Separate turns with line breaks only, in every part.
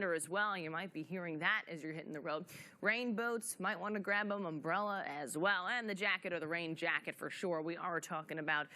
as well. You might be hearing that as you're hitting the road. Rain boots, might want to grab them, umbrella as well, and the jacket or the rain jacket for sure. We are talking about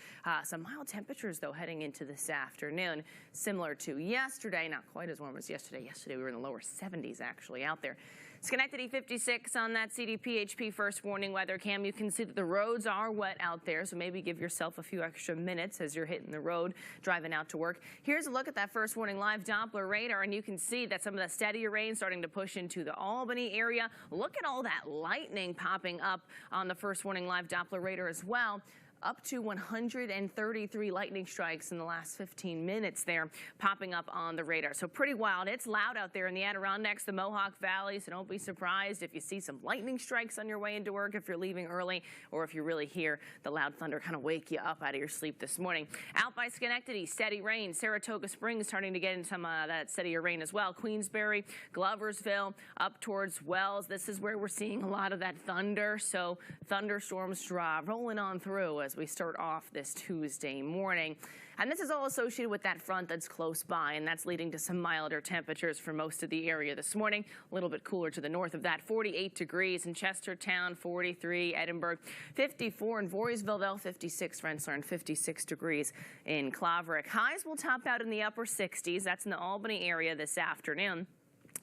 some mild temperatures though heading into this afternoon, similar to yesterday. Not quite as warm as yesterday. Yesterday we were in the lower 70s actually out there. Schenectady 56 on that CDPHP first warning weather cam. You can see that the roads are wet out there, so maybe give yourself a few extra minutes as you're hitting the road, driving out to work. Here's a look at that first warning live Doppler radar, and you can see that some of the steadier rain starting to push into the Albany area. Look at all that lightning popping up on the first warning live Doppler radar as well. Up to 133 lightning strikes in the last 15 minutes there popping up on the radar. So pretty wild. It's loud out there in the Adirondacks, the Mohawk Valley, so don't be surprised if you see some lightning strikes on your way into work if you're leaving early, or if you really hear the loud thunder kind of wake you up out of your sleep this morning. Out by Schenectady, steady rain. Saratoga Springs starting to get in some that steadier rain as well. Queensbury, Gloversville, up towards Wells. This is where we're seeing a lot of that thunder, so thunderstorms rolling on through as we start off this Tuesday morning. And this is all associated with that front that's close by, and that's leading to some milder temperatures for most of the area this morning. A little bit cooler to the north of that. 48 degrees in Chestertown, 43 Edinburgh, 54 in Voorheesville, 56 Rensselaer, and 56 degrees in Claverack. Highs will top out in the upper 60s. That's in the Albany area this afternoon.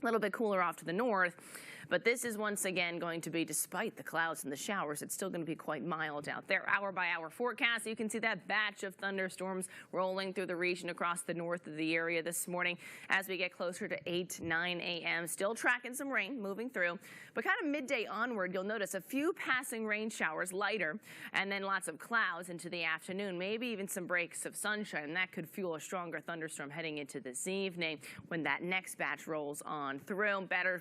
A little bit cooler off to the north, but this is once again going to be, despite the clouds and the showers, it's still going to be quite mild out there. Hour by hour forecast, you can see that batch of thunderstorms rolling through the region across the north of the area this morning as we get closer to 8, 9 a.m. Still tracking some rain moving through, but kind of midday onward, you'll notice a few passing rain showers, lighter, and then lots of clouds into the afternoon, maybe even some breaks of sunshine, and that could fuel a stronger thunderstorm heading into this evening when that next batch rolls on through. Better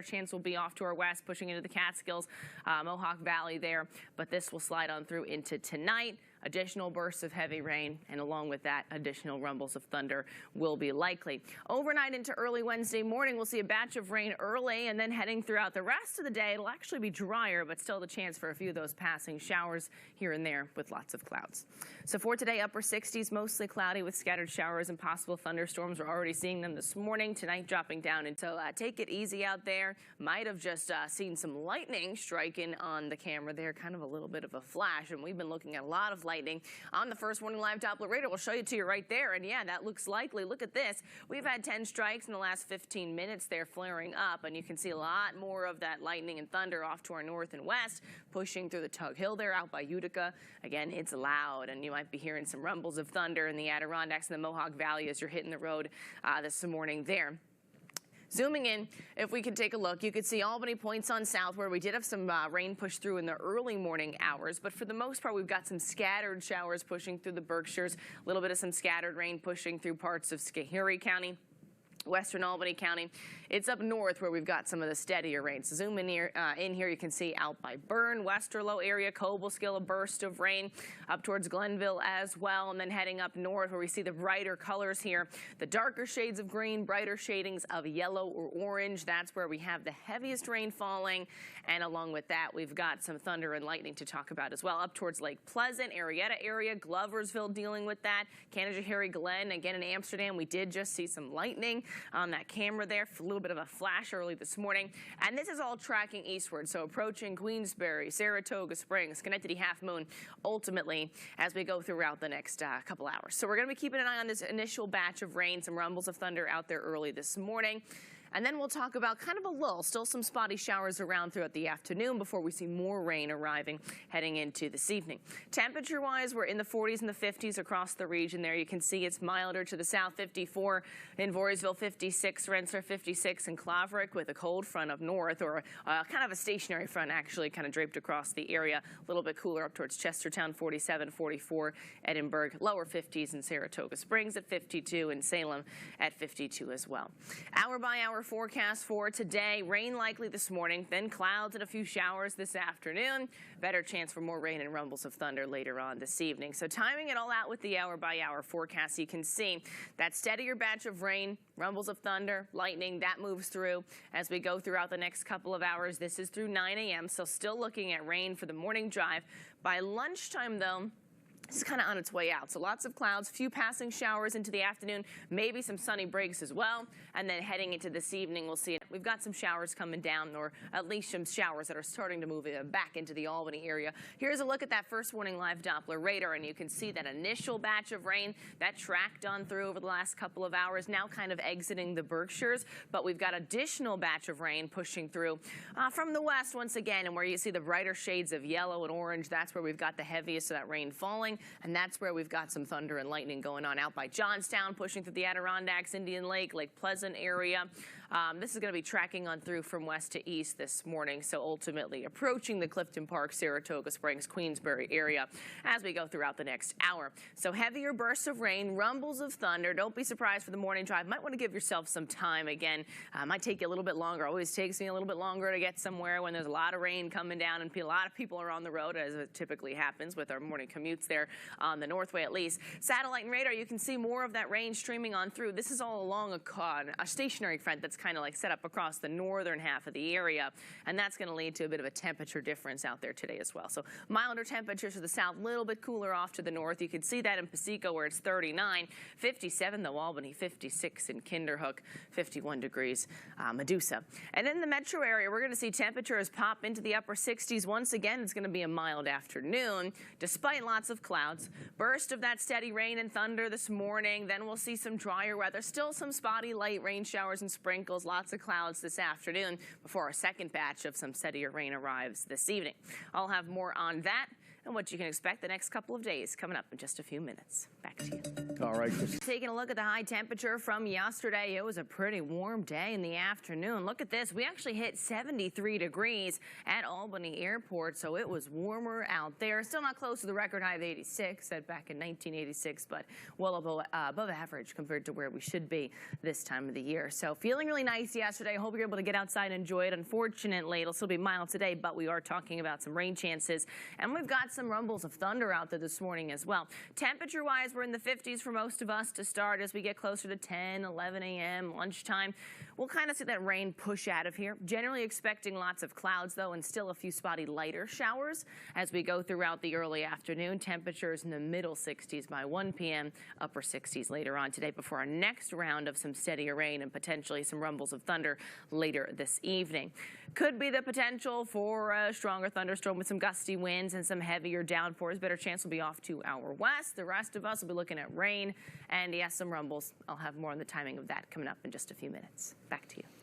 chance will be off to our west, pushing into the Catskills, Mohawk Valley there, but this will slide on through into tonight. Additional bursts of heavy rain, and along with that, additional rumbles of thunder will be likely. Overnight into early Wednesday morning, we'll see a batch of rain early, and then heading throughout the rest of the day, it'll actually be drier, but still the chance for a few of those passing showers here and there with lots of clouds. So for today, upper 60s, mostly cloudy with scattered showers and possible thunderstorms. We're already seeing them this morning. Tonight, dropping down. And so take it easy out there. Might have just seen some lightning striking on the camera there, kind of a little bit of a flash, and we've been looking at a lot of lightning on the first warning live Doppler radar. We'll show you to you right there, and yeah, that looks likely. Look at this. We've had 10 strikes in the last 15 minutes there flaring up, and you can see a lot more of that lightning and thunder off to our north and west, pushing through the Tug Hill there out by Utica. Again, it's loud, and you might be hearing some rumbles of thunder in the Adirondacks and the Mohawk Valley as you're hitting the road this morning there. Zooming in, if we could take a look, you could see Albany points on south where we did have some rain push through in the early morning hours, but for the most part, we've got some scattered showers pushing through the Berkshires, a little bit of some scattered rain pushing through parts of Schoharie County, western Albany County. It's up north where we've got some of the steadier rain. So zoom in here, you can see out by Bern, Westerlo area, Cobleskill, a burst of rain up towards Glenville as well, and then heading up north where we see the brighter colors here, the darker shades of green, brighter shadings of yellow or orange. That's where we have the heaviest rain falling, and along with that, we've got some thunder and lightning to talk about as well. Up towards Lake Pleasant, Arietta area, Gloversville dealing with that, Canajoharie Glen, again in Amsterdam, we did just see some lightning on that camera there, a little bit of a flash early this morning, and this is all tracking eastward, so approaching Queensbury, Saratoga Springs, Schenectady Half Moon, ultimately as we go throughout the next couple hours. So we're going to be keeping an eye on this initial batch of rain, some rumbles of thunder out there early this morning. And then we'll talk about kind of a lull, still some spotty showers around throughout the afternoon before we see more rain arriving heading into this evening. Temperature-wise, we're in the 40s and the 50s across the region there. You can see it's milder to the south, 54 in Voorheesville, 56, Rensselaer, 56 in Claverack with a cold front up north, or kind of a stationary front actually kind of draped across the area. A little bit cooler up towards Chestertown, 47, 44, Edinburgh, lower 50s in Saratoga Springs at 52, and Salem at 52 as well. Hour by hour forecast for today. Rain likely this morning, then clouds and a few showers this afternoon. Better chance for more rain and rumbles of thunder later on this evening. So timing it all out with the hour by hour forecast, you can see that steadier batch of rain, rumbles of thunder, lightning, that moves through as we go throughout the next couple of hours. This is through 9 a.m., so still looking at rain for the morning drive. By lunchtime, though, This is kind of on its way out. So lots of clouds, few passing showers into the afternoon, maybe some sunny breaks as well. And then heading into this evening, we'll see we've got some showers coming down, or at least some showers that are starting to move back into the Albany area. Here's a look at that first warning live Doppler radar, and you can see that initial batch of rain that tracked on through over the last couple of hours, now kind of exiting the Berkshires. But we've got additional batch of rain pushing through from the west once again, and where you see the brighter shades of yellow and orange, that's where we've got the heaviest of that rain falling. And that's where we've got some thunder and lightning going on out by Johnstown, pushing through the Adirondacks, Indian Lake, Lake Pleasant area. This is going to be tracking on through from west to east this morning, so ultimately approaching the Clifton Park, Saratoga Springs, Queensbury area as we go throughout the next hour. So heavier bursts of rain, rumbles of thunder. Don't be surprised for the morning drive. Might want to give yourself some time again. Might take you a little bit longer. Always takes me a little bit longer to get somewhere when there's a lot of rain coming down and a lot of people are on the road, as it typically happens with our morning commutes there on the Northway at least. Satellite and radar, you can see more of that rain streaming on through. This is all along a stationary front that's kind of like set up across the northern half of the area, and that's going to lead to a bit of a temperature difference out there today as well. So milder temperatures to the south, a little bit cooler off to the north. You can see that in Piseco where it's 39, 57 though Albany, 56 in Kinderhook, 51 degrees Medusa. And in the metro area, we're going to see temperatures pop into the upper 60s. Once again, it's going to be a mild afternoon despite lots of clouds. Burst of that steady rain and thunder this morning. Then we'll see some drier weather. Still some spotty light rain showers and sprinkles. Lots of clouds this afternoon before our second batch of some steadier rain arrives this evening. I'll have more on that and what you can expect the next couple of days coming up in just a few minutes. Back to you.
All right.
Taking a look at the high temperature from yesterday, it was a pretty warm day in the afternoon. Look at this. We actually hit 73 degrees at Albany Airport, so it was warmer out there. Still not close to the record high of 86 set back in 1986, but well above average compared to where we should be this time of the year. So feeling really nice yesterday. I hope you're able to get outside and enjoy it. Unfortunately, it'll still be mild today, but we are talking about some rain chances, and we've got some rumbles of thunder out there this morning as well. Temperature-wise, we're in the 50s for most of us to start. As we get closer to 10, 11 a.m., lunchtime, we'll kind of see that rain push out of here. Generally expecting lots of clouds, though, and still a few spotty lighter showers as we go throughout the early afternoon. Temperatures in the middle 60s by 1 p.m., upper 60s later on today before our next round of some steadier rain and potentially some rumbles of thunder later this evening. Could be the potential for a stronger thunderstorm with some gusty winds and some heavier downpours. Better chance will be off to our west. The rest of us will be looking at rain and, yes, some rumbles. I'll have more on the timing of that coming up in just a few minutes. Back to you.